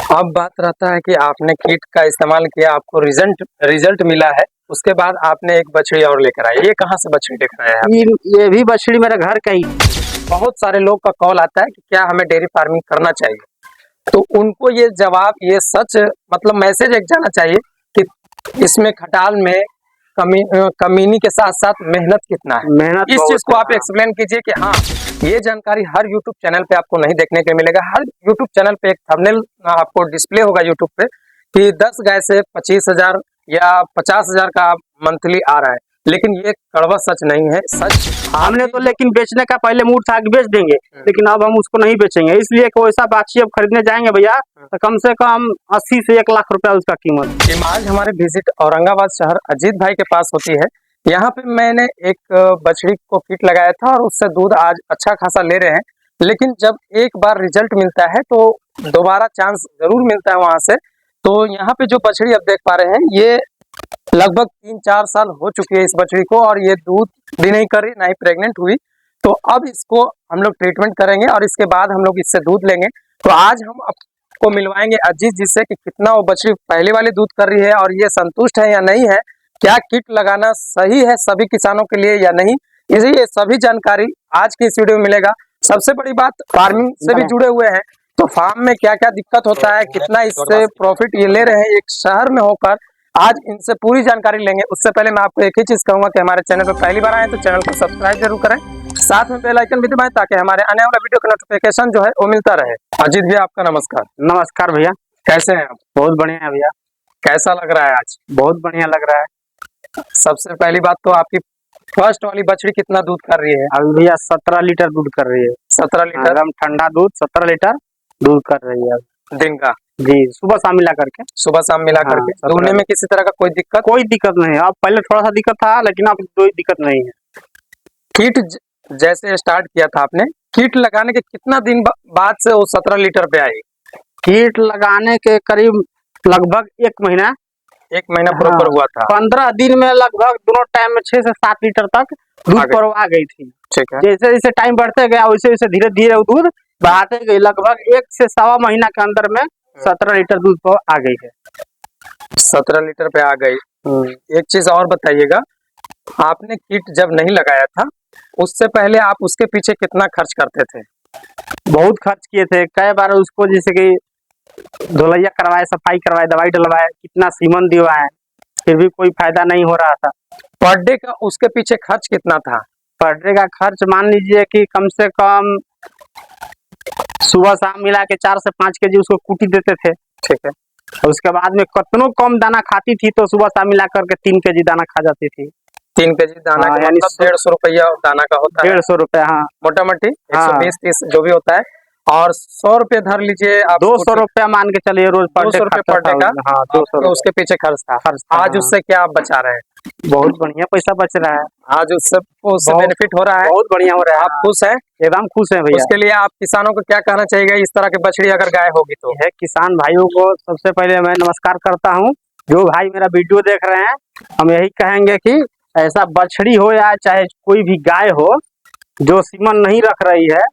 अब बात रहता है कि आपने कीट का इस्तेमाल किया, आपको रिजल्ट रिजल्ट मिला है, उसके बाद आपने एक बछड़ी और लेकर आए। ये कहाँ से बछड़ी लेकर आए हैं आप? ये भी बछड़ी मेरे घर का ही। बहुत सारे लोग का कॉल आता है कि क्या हमें डेयरी फार्मिंग करना चाहिए, तो उनको ये जवाब, ये सच मतलब मैसेज एक जाना चाहिए कि इसमें खटाल में कमीनी के साथ साथ मेहनत कितना है। मेहनत इस चीज को आप हाँ। एक्सप्लेन कीजिए कि हाँ, ये जानकारी हर यूट्यूब चैनल पे आपको नहीं देखने को मिलेगा। हर यूट्यूब चैनल पे एक थंबनेल आपको डिस्प्ले होगा यूट्यूब पे कि 10 गाय से 25,000 या 50,000 का मंथली आ रहा है, लेकिन ये कड़वा सच नहीं है। सच हमने तो लेकिन बेचने का पहले मूड था कि बेच देंगे, लेकिन अब हम उसको नहीं बेचेंगे, इसलिए कोई ऐसा बाछी अब खरीदने जाएंगे भैया तो कम से कम 80 से 1 लाख रुपया उसका कीमत। आज हमारे विजिट औरंगाबाद शहर अजीत भाई के पास होती है। यहाँ पे मैंने एक बछड़ी को किट लगाया था और उससे दूध आज अच्छा खासा ले रहे हैं, लेकिन जब एक बार रिजल्ट मिलता है तो दोबारा चांस जरूर मिलता है वहां से। तो यहाँ पे जो बछड़ी अब देख पा रहे हैं, ये लगभग 3-4 साल हो चुकी है इस बछड़ी को, और ये दूध भी नहीं कर रही, ना ही प्रेग्नेंट हुई। तो अब इसको हम लोग ट्रीटमेंट करेंगे और इसके बाद हम लोग इससे दूध लेंगे। तो आज हम आपको मिलवाएंगे अजीत जी से कि कितना वो बछड़ी पहले वाली दूध कर रही है और ये संतुष्ट है या नहीं है, क्या किट लगाना सही है सभी किसानों के लिए या नहीं। ये सभी जानकारी आज की इस वीडियो में मिलेगा। सबसे बड़ी बात, फार्मिंग से भी जुड़े हुए हैं, तो फार्म में क्या क्या दिक्कत होता है, कितना इससे प्रॉफिट ये ले रहे हैं एक शहर में होकर, आज इनसे पूरी जानकारी लेंगे। उससे पहले मैं आपको एक ही चीज कहूंगा कि हमारे चैनल पर पहली बार आए तो चैनल को सब्सक्राइब जरूर करें, साथ में बेल आइकन भी दबाएं ताकि हमारे आने वाला वीडियो का नोटिफिकेशन जो है वो मिलता रहे। अजीत भैया, आपका नमस्कार। नमस्कार भैया। कैसे हैं आप? बहुत बढ़िया है भैया। कैसा लग रहा है आज? बहुत बढ़िया लग रहा है। सबसे पहली बात तो आपकी फर्स्ट वाली बछड़ी कितना दूध कर रही है? अभी भैया 17 लीटर दूध कर रही है। 17 लीटर एकदम ठंडा दूध 17 लीटर दूध कर रही है दिन का? जी, सुबह शाम मिला करके। सुबह शाम मिला करके। दूधने में किसी तरह का कोई दिक्कत नहीं है। अब पहले थोड़ा सा दिक्कत था, लेकिन अब कोई दिक्कत नहीं है। कीट जैसे स्टार्ट किया था आपने, कीट लगाने के कितना दिन बाद से वो 17 लीटर पे आई? कीट लगाने के करीब लगभग 1 महीना प्रॉपर हुआ था। 15 दिन में लगभग दोनों टाइम में 6 से 7 लीटर तक दूध पर आ गई थी। ठीक है। जैसे जैसे टाइम बढ़ते गया वैसे वैसे धीरे धीरे वो दूध बढ़ाते गई। लगभग 1 से सवा महीना के अंदर में 17 लीटर दूध पर आ गई है। 17 लीटर पे आ गई। एक चीज और बताइएगा, आपने किट जब नहीं लगाया था उससे पहले आप उसके पीछे कितना खर्च करते थे? बहुत खर्च किए थे, कई बार उसको जैसे कि धुलैया करवाए, सफाई करवाए, दवाई डलवाए, कितना सीमन दिवाए, फिर भी कोई फायदा नहीं हो रहा था। पर डे का उसके पीछे खर्च कितना था? पर डे का खर्च मान लीजिए कि कम से कम सुबह शाम मिला के 4 से 5 केजी उसको कुटी देते थे। ठीक है। उसके बाद में कितनों कम दाना खाती थी तो सुबह शाम मिला करके 3 केजी दाना खा जाती थी। 3 केजी दाना का यानी मतलब 150 रुपया दाना का होता है। 150 रुपया, हाँ, मोटा मोटी 120-30 जो भी होता है। और 100 रुपये धर लीजिए आप, 200 रुपया मान के चलिए रोज पर 200 रुपये पर डे का। हाँ, 200 उसके पीछे खर्च था। आज उससे क्या आप बचा रहे हैं? बहुत बढ़िया पैसा बच रहा है। आज उससे बेनिफिट हो रहा है। बहुत बढ़िया हो रहा है। आप खुश हैं? एकदम खुश हैं भैया। उसके लिए आप किसानों को क्या कहना चाहिएगा, इस तरह की बछड़ी अगर गाय होगी तो? है किसान भाइयों को सबसे पहले मैं नमस्कार करता हूँ। जो भाई मेरा वीडियो देख रहे हैं, हम यही कहेंगे कि ऐसा बछड़ी हो या चाहे कोई भी गाय हो जो सीमन नहीं रख रही है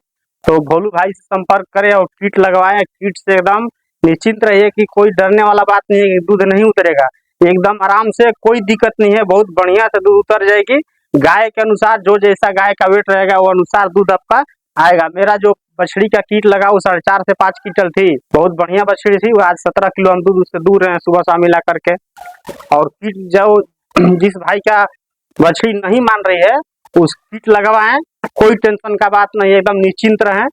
तो भोलू भाई से संपर्क करें और किट लगवाएं। किट से एकदम निश्चिंत रहिए कि कोई डरने वाला बात नहीं है, दूध नहीं उतरेगा, एकदम आराम से, कोई दिक्कत नहीं है, बहुत बढ़िया से दूध उतर जाएगी। गाय के अनुसार जो जैसा गाय का वेट रहेगा वो अनुसार दूध आपका आएगा। मेरा जो बछड़ी का कीट लगा वो 4.5 से 5 क्विंटल थी, बहुत बढ़िया बछड़ी थी। वो आज 17 किलो हम दूध उससे दूर रहे हैं सुबह शाम मिला करके। और कीट जो जिस भाई का बछड़ी नहीं मान रही है उस कीट लगवाएं, कोई टेंशन का बात नहीं है, एकदम निश्चिंत रहें।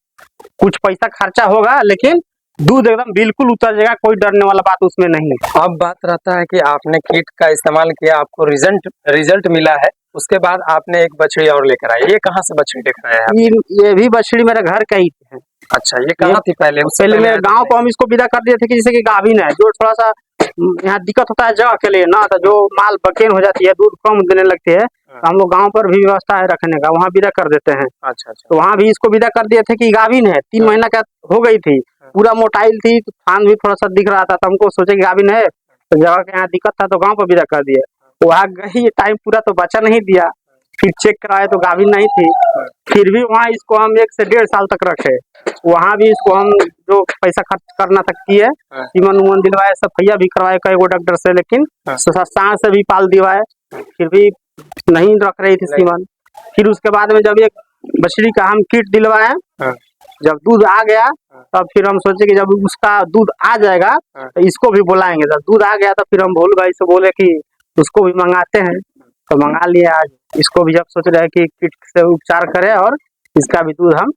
कुछ पैसा खर्चा होगा लेकिन दूध एकदम बिल्कुल उतर जाएगा, कोई डरने वाला बात उसमें नहीं है। अब बात रहता है कि आपने कीट का इस्तेमाल किया, आपको रिजल्ट मिला है, उसके बाद आपने एक बछड़ी और लेकर आए। ये कहाँ से बछड़ी लेकर आए हैं? ये भी बछड़ी मेरे घर का ही है। अच्छा, ये कहाँ थी पहले? पहले मेरे गांव को हम इसको विदा कर दिए थे कि जैसे कि गाभिन है, जो थोड़ा सा यहाँ दिक्कत होता है जगह के लिए ना, तो जो माल बकेन हो जाती है, दूध कम देने लगती है, तो हम लोग गांव पर भी व्यवस्था है रखने का, वहाँ विदा कर देते हैं। अच्छा। तो वहाँ भी इसको विदा कर दिए थे कि गाभिन है, 3 महीना का हो गई थी, पूरा मोटाइल थी, थान भी थोड़ा सा दिख रहा था, तो हमको सोचे कि गाभिन है, तो जगह के यहाँ दिक्कत था तो गाँव पर विदा कर दिया। वहाँ गई, टाइम पूरा तो बचा नहीं दिया, फिर चेक कराए तो गाभिन नहीं थी। फिर भी वहाँ इसको हम 1 से 1.5 साल तक रखे। वहाँ भी इसको हम जो पैसा खर्च करना तक किए, सीमन उमन दिलवाए, सफैया भी करवाए कई गो डॉक्टर से, लेकिन सांड से भी पाल दिलवाए, फिर भी नहीं रख रही थी सीमन। फिर उसके बाद में जब एक बछड़ी का हम किट दिलवाए, जब दूध आ गया तब फिर हम सोचे कि जब उसका दूध आ जाएगा तो इसको भी बुलाएंगे। जब दूध आ गया तो फिर हम भोलू भाई से बोले कि उसको भी मंगाते हैं, तो मंगा लिए। आज इसको भी जब सोच रहे हैं कि किट से उपचार करें और इसका भी दूध हम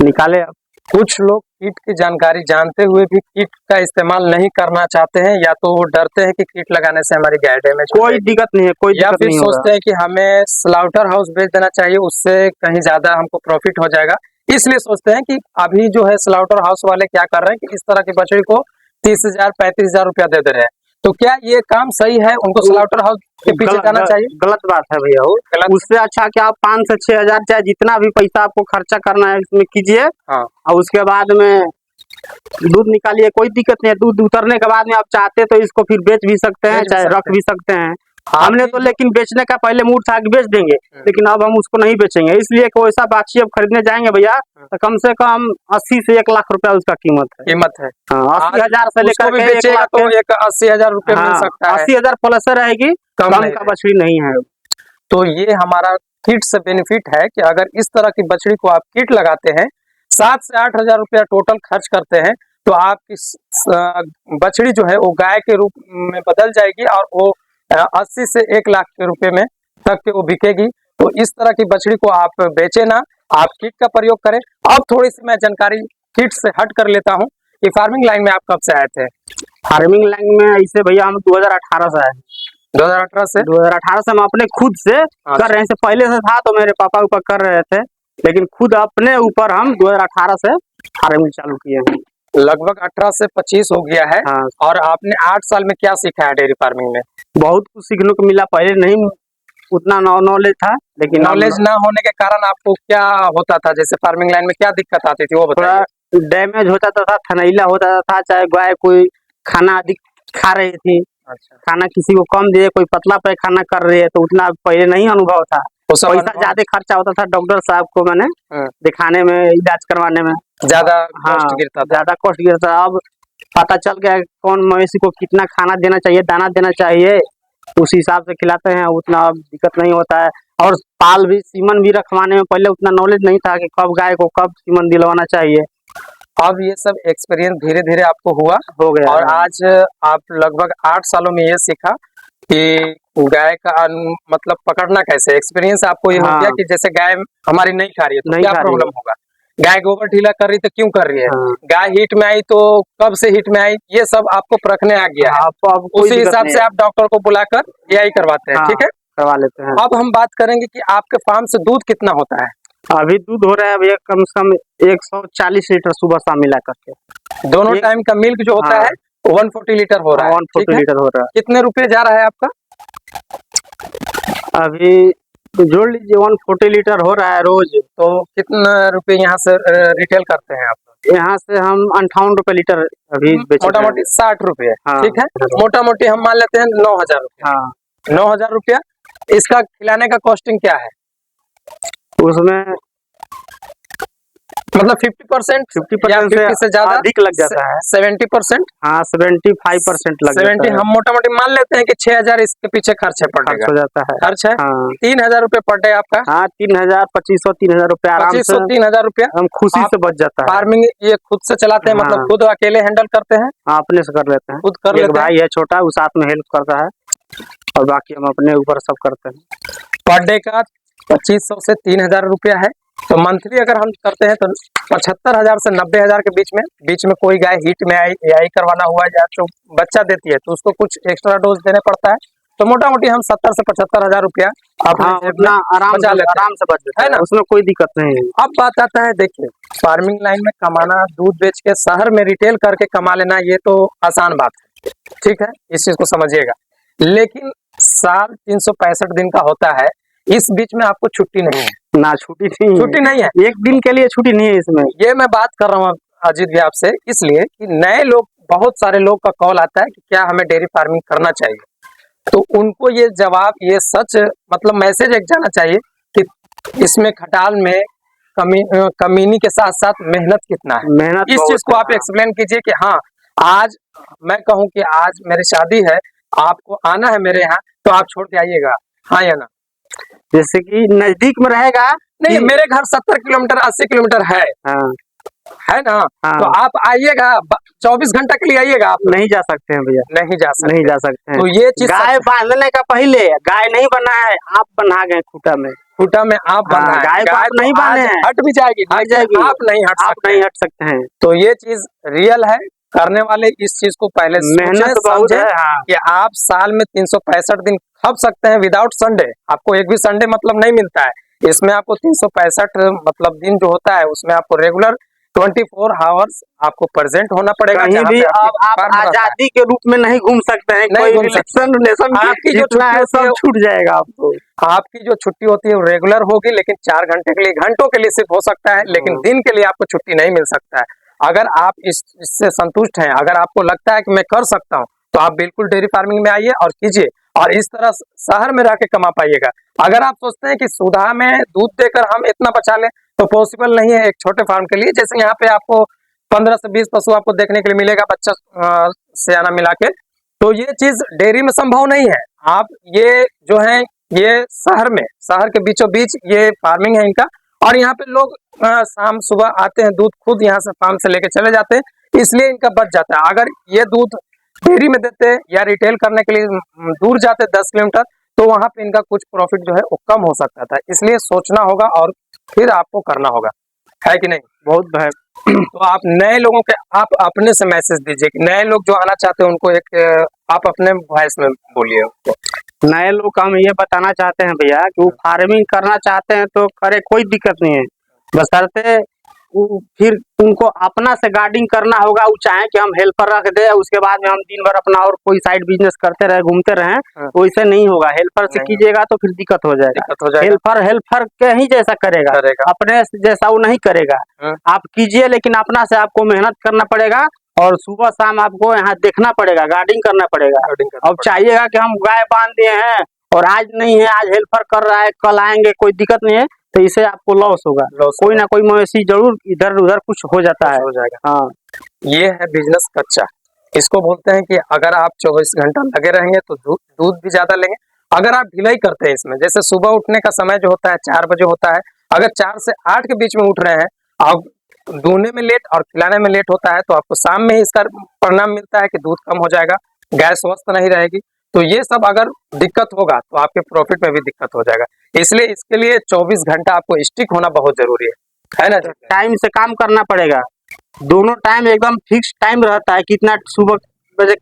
निकाले। कुछ लोग कीट की जानकारी जानते हुए भी कीट का इस्तेमाल नहीं करना चाहते हैं, या तो वो डरते हैं कि कीट लगाने से हमारी गाय डैमेज हो कोई दिक्कत नहीं है, कोई या दिक्कत फिर नहीं सोचते हैं कि हमें स्लाउटर हाउस भेज देना चाहिए, उससे कहीं ज्यादा हमको प्रॉफिट हो जाएगा, इसलिए सोचते हैं कि अभी जो है स्लाउटर हाउस वाले क्या कर रहे हैं कि इस तरह की बछड़ी को 30,000 35,000 रुपया दे दे रहे हैं। तो क्या ये काम सही है? उनको स्लाउटर हाउस के पीछे जाना चाहिए? गलत बात है भैया। गलत। उससे अच्छा कि आप 5 से 6,000 चाहे जितना भी पैसा आपको खर्चा करना है इसमें कीजिए, हाँ। और उसके बाद में दूध निकालिए, कोई दिक्कत नहीं है। दूध उतरने के बाद में आप चाहते तो इसको फिर बेच भी सकते हैं, चाहे रख भी सकते हैं। हमने तो लेकिन बेचने का पहले मूड था कि बेच देंगे, लेकिन अब हम उसको नहीं बेचेंगे, इसलिए कोई सा बाछी अब खरीदने जाएंगे भैया तो कम से कम 80 से 1 लाख रुपया उसका कीमत है। हाँ, 80,000 से लेकर के 1 बेचेगा लाख तो एक 80,000 रुपये मिल सकता है। 80,000 प्लस रहेगी, कम का बछड़ी नहीं है। तो ये हमारा किट से बेनिफिट है कि अगर इस तरह की बछड़ी को आप किट लगाते हैं, 7 से 8,000 रुपया टोटल खर्च करते हैं, तो आपकी बछड़ी जो है वो गाय के रूप में बदल जाएगी और वो 80 से 1 लाख के रुपए में तक के वो बिकेगी। तो इस तरह की बछड़ी को आप बेचे ना, आप किट का प्रयोग करें। अब थोड़ी सी मैं जानकारी किट से हट कर लेता हूँ कि फार्मिंग लाइन में आप कब से आए थे? फार्मिंग लाइन में ऐसे भैया हम 2018 से आए। 2018 से हम अपने खुद से कर रहे हैं। इससे पहले से था तो मेरे पापा ऊपर कर रहे थे, लेकिन खुद अपने ऊपर हम 2018 से फार्मिंग चालू किए हैं। लगभग 18 से 25 हो गया है। हाँ। और आपने 8 साल में क्या सीखा है डेयरी फार्मिंग में? बहुत कुछ सीखने को मिला। पहले नहीं उतना नॉलेज था, लेकिन नॉलेज ना होने के कारण आपको क्या होता था? जैसे फार्मिंग लाइन में क्या दिक्कत आती थी वो बताइए। डैमेज हो जाता था, थनैला होता था, चाहे गाय कोई खाना अधिक खा रही थी, अच्छा। खाना किसी को कम दिए, कोई पतला पैखाना कर रही है, तो उतना पहले नहीं अनुभव था। पैसा ज्यादा खर्चा होता था। डॉक्टर साहब को मैंने दिखाने में, इलाज करवाने में ज्यादा कॉस्ट गिरता। अब पता चल गया कौन मवेशी को कितना खाना देना चाहिए, दाना देना चाहिए, उस हिसाब से खिलाते हैं, उतना दिक्कत नहीं होता है। और पाल भी, सीमन भी रखवाने में पहले उतना नॉलेज नहीं था कि कब गाय को कब सीमन दिलवाना चाहिए। अब ये सब एक्सपीरियंस धीरे धीरे आपको हो गया और आज आप लगभग 8 सालों में ये सीखा कि गाय का मतलब पकड़ना कैसे। एक्सपीरियंस आपको ये हो गया कि जैसे गाय हमारी नहीं खा रही है तो क्या प्रॉब्लम होगा, गाय गोबर ढीला कर रही तो क्यों कर रही है, गाय हीट में आई तो कब से हीट में आई, ये सब आपको परखने आ गया है। उसी हिसाब से आप डॉक्टर को बुलाकर यही करवाते हैं। ठीक है, करवा लेते हैं। अब हम बात करेंगे कि आपके फार्म से दूध कितना होता है? अभी दूध हो रहा है भैया कम से कम 140 लीटर सुबह शाम मिला करके। दोनों टाइम का मिल्क जो होता है 140 लीटर हो रहा है। 140 लीटर हो रहा है। कितने रुपए जा रहा है आपका? अभी जोड़ लीजिए 140 लीटर हो रहा है रोज। तो कितना रुपए यहाँ से रिटेल करते हैं आप? यहाँ से हम 58 रुपए लीटर अभी मोटा मोटी 60 रुपए। ठीक है, मोटा मोटी हम मान लेते हैं 9,000 रुपया। 9,000 रुपया इसका खिलाने का कॉस्टिंग क्या है? उसमें मतलब 50% से ज्यादा अधिक लग जाता है। 70%? हाँ 75% लग जाता है। हम मोटा मोटी मान लेते हैं कि 6,000 इसके पीछे खर्च है पड़ेगा। हो जाता है खर्च है। 3,000 रुपए पर डे आपका। हाँ 3,000 2500 3,000 रुपया आराम से। 3,000 रुपया हम खुशी से बच जाता है। फार्मिंग ये खुद से चलाते हैं? मतलब खुद अकेले हैंडल करते हैं? हाँ अपने से कर लेते हैं। खुद कर लेते हैं। भाई है छोटा, वो साथ में हेल्प करता है और बाकी हम अपने ऊपर सब करते हैं। पर डे का 2500 से 3,000 रुपया है। तो मंथली अगर हम करते हैं तो 75,000 से 90,000 के बीच में कोई गाय हीट में आई या करवाना हुआ या तो बच्चा देती है तो उसको कुछ एक्स्ट्रा डोज देने पड़ता है। तो मोटा मोटी हम 70 से 75,000 रुपया अपना आराम से बच जाता है ना, उसमें कोई दिक्कत नहीं है। अब बात आता है, देखिए फार्मिंग लाइन में कमाना, दूध बेच के शहर में रिटेल करके कमा लेना, ये तो आसान बात है। ठीक है, इस चीज को समझिएगा। लेकिन साल 365 दिन का होता है, इस बीच में आपको छुट्टी नहीं है ना। छुट्टी नहीं है, एक दिन के लिए छुट्टी नहीं है इसमें। ये मैं बात कर रहा हूँ अजीत भी आपसे, इसलिए कि नए लोग, बहुत सारे लोग का कॉल आता है कि क्या हमें डेयरी फार्मिंग करना चाहिए। तो उनको ये जवाब, ये सच मतलब मैसेज एक जाना चाहिए कि इसमें खटाल में कमीनी के साथ साथ मेहनत कितना है। मेहनत इस चीज को आप हाँ। एक्सप्लेन कीजिए कि हाँ, आज मैं कहूँ कि आज मेरी शादी है, आपको आना है मेरे यहाँ, तो आप छोड़ के आइएगा, हाँ या ना? जैसे कि नजदीक में रहेगा नहीं, मेरे घर 70 किलोमीटर 80 किलोमीटर है हाँ, ना? हाँ। तो आप आइएगा, 24 घंटा के लिए आइएगा, आप नहीं जा सकते हैं भैया, नहीं जा सकते, नहीं जा सकते हैं। तो ये चीज गाय बांधने का पहले गाय नहीं बना है, आप बना गए खूटा में। खूटा में आप बंधा है, गाय को आप तो नहीं बांधे हैं, हट भी जाएगी, हट लेकिन जाएगी, आप नहीं हट आप सकते नहीं हैं। हट सकते हैं। तो ये चीज रियल है, करने वाले इस चीज को पहले मेहनत बहुत है। हाँ। कि आप साल में 365 दिन खप सकते हैं विदाउट संडे, आपको एक भी संडे मतलब नहीं मिलता है। इसमें आपको 365 मतलब दिन जो होता है, उसमें आपको रेगुलर 24 आवर्स आपको प्रेजेंट होना पड़ेगा। कहीं भी अब आप आजादी के रूप में नहीं घूम सकते हैं, नहीं कोई घूम सकते। रिलेशन आपकी जो जितना है छुट्टी सब छूट जाएगा आपको। आपकी जो छुट्टी होती है वो रेगुलर होगी, लेकिन 4 घंटे के लिए, घंटों के लिए सिर्फ हो सकता है, लेकिन दिन के लिए आपको छुट्टी नहीं मिल सकता है। अगर आप इससे संतुष्ट हैं, अगर आपको लगता है कि मैं कर सकता हूं, तो आप बिल्कुल डेयरी फार्मिंग में आइए और कीजिए, और इस तरह शहर में रह के कमा पाइएगा। अगर आप सोचते हैं कि सुधा में दूध देकर हम इतना बचा लें, तो पॉसिबल नहीं है एक छोटे फार्म के लिए। जैसे यहाँ पे आपको 15 से 20 पशु आपको देखने के लिए मिलेगा, बच्चा से आना मिला के, तो ये चीज डेयरी में संभव नहीं है। आप ये जो है, ये शहर के बीचों बीच ये फार्मिंग है इनका, और यहाँ पे लोग शाम सुबह आते हैं, दूध खुद यहाँ से फार्म से लेके चले जाते हैं, इसलिए इनका बच जाता है। अगर ये दूध डेयरी में देते या रिटेल करने के लिए दूर जाते 10 किलोमीटर, तो वहां पे इनका कुछ प्रॉफिट जो है वो कम हो सकता था। इसलिए सोचना होगा और फिर आपको करना होगा, है कि नहीं? बहुत तो आप नए लोगों के, आप अपने से मैसेज दीजिए कि नए लोग जो आना चाहते हैं उनको एक, आप अपने वॉइस में बोलिए उनको। नए लोग को हम ये बताना चाहते हैं भैया कि वो फार्मिंग करना चाहते हैं तो करे, कोई दिक्कत नहीं है, बशर्ते फिर उनको अपना से गार्डिंग करना होगा। वो चाहे कि हम हेल्पर रख दे, उसके बाद में हम दिन भर अपना और कोई साइड बिजनेस करते रहे, घूमते रहे, तो वैसे नहीं होगा। हेल्पर से कीजिएगा तो फिर दिक्कत हो जाएगा। हेल्पर के ही जैसा करेगा, अपने जैसा वो नहीं करेगा। आप कीजिए, लेकिन अपना से आपको मेहनत करना पड़ेगा, और सुबह शाम आपको यहाँ देखना पड़ेगा, गार्डिंग करना पड़ेगा। अब चाहिएगा कि हम गाय बांध दिए हैं और आज नहीं है, आज हेल्पर कर रहा है, कल आएंगे, कोई दिक्कत नहीं है, तो इसे आपको लॉस होगा। कोई ना कोई मवेशी जरूर इधर उधर कुछ हो जाता है, हो जाएगा। हाँ, ये है बिजनेस कच्चा। इसको बोलते हैं कि अगर आप 24 घंटा लगे रहेंगे तो दूध भी ज्यादा लेंगे। अगर आप ढिलाई करते हैं इसमें, जैसे सुबह उठने का समय जो होता है 4 बजे होता है, अगर 4 से 8 के बीच में उठ रहे हैं, आप दूहने में लेट और खिलाने में लेट होता है, तो आपको शाम में ही इसका परिणाम मिलता है कि दूध कम हो जाएगा, गाय स्वस्थ नहीं रहेगी। तो ये सब अगर दिक्कत होगा तो आपके प्रॉफिट में भी दिक्कत हो जाएगा। इसलिए इसके लिए 24 घंटा आपको स्टिक होना बहुत जरूरी है ना? टाइम से काम करना पड़ेगा। दोनों टाइम एकदम फिक्स टाइम रहता है, कितना सुबह बजे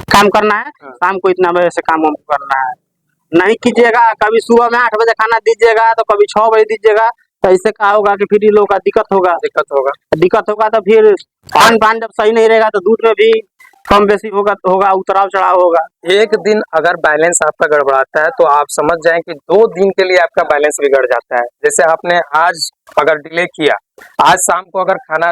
काम करना है, शाम को इतना बजे से काम करना है। नहीं कीजिएगा, कभी सुबह में 8 बजे खाना दीजिएगा तो कभी 6 बजे दीजिएगा, तो इससे क्या होगा कि फिर लोगों का दिक्कत होगा। तो फिर खान पान जब सही नहीं रहेगा तो दूध में भी कम बेसी होगा, उतराव चढ़ाव होगा। एक दिन अगर बैलेंस आपका गड़बड़ाता है तो आप समझ जाएं कि 2 दिन के लिए आपका बैलेंस बिगड़ जाता है। जैसे आपने आज अगर डिले किया, आज शाम को अगर खाना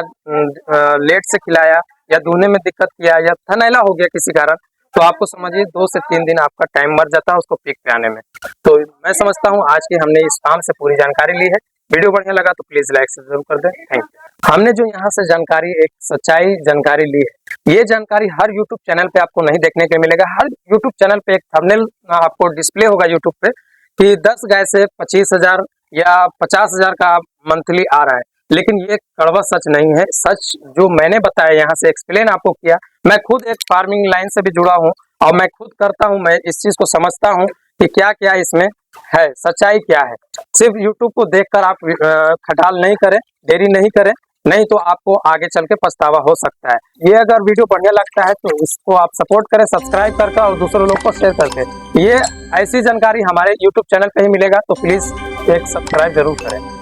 लेट से खिलाया, या दूहने में दिक्कत किया, या थनैला हो गया किसी कारण, तो आपको समझिए 2 से 3 दिन आपका टाइम मर जाता है उसको पीक पे आने में। तो मैं समझता हूँ आज की हमने इस फार्म से पूरी जानकारी ली है। वीडियो बढ़िया लगा तो प्लीज लाइक से जरूर कर दें। Thank you. हमने जो यहाँ से जानकारी, एक सच्चाई जानकारी ली है, ये जानकारी हर यूट्यूब चैनल पे आपको नहीं देखने के मिलेगा। हर यूट्यूब चैनल पे एक थंबनेल आपको डिस्प्ले होगा यूट्यूब पे कि 10 गाय से 25,000 या 50,000 का मंथली आ रहा है, लेकिन ये कड़वा सच नहीं है। सच जो मैंने बताया, यहाँ से एक्सप्लेन आपको किया, मैं खुद एक फार्मिंग लाइन से भी जुड़ा हूँ और मैं खुद करता हूँ, मैं इस चीज को समझता हूँ कि क्या क्या इसमें है, सच्चाई क्या है। सिर्फ यूट्यूब को देखकर आप खटाल नहीं करें, देरी नहीं करें, नहीं तो आपको आगे चल के पछतावा हो सकता है। ये अगर वीडियो बढ़िया लगता है तो इसको आप सपोर्ट करें सब्सक्राइब करके, और दूसरे लोग को शेयर करके। ये ऐसी जानकारी हमारे यूट्यूब चैनल पे ही मिलेगा, तो प्लीज एक सब्सक्राइब जरूर करें।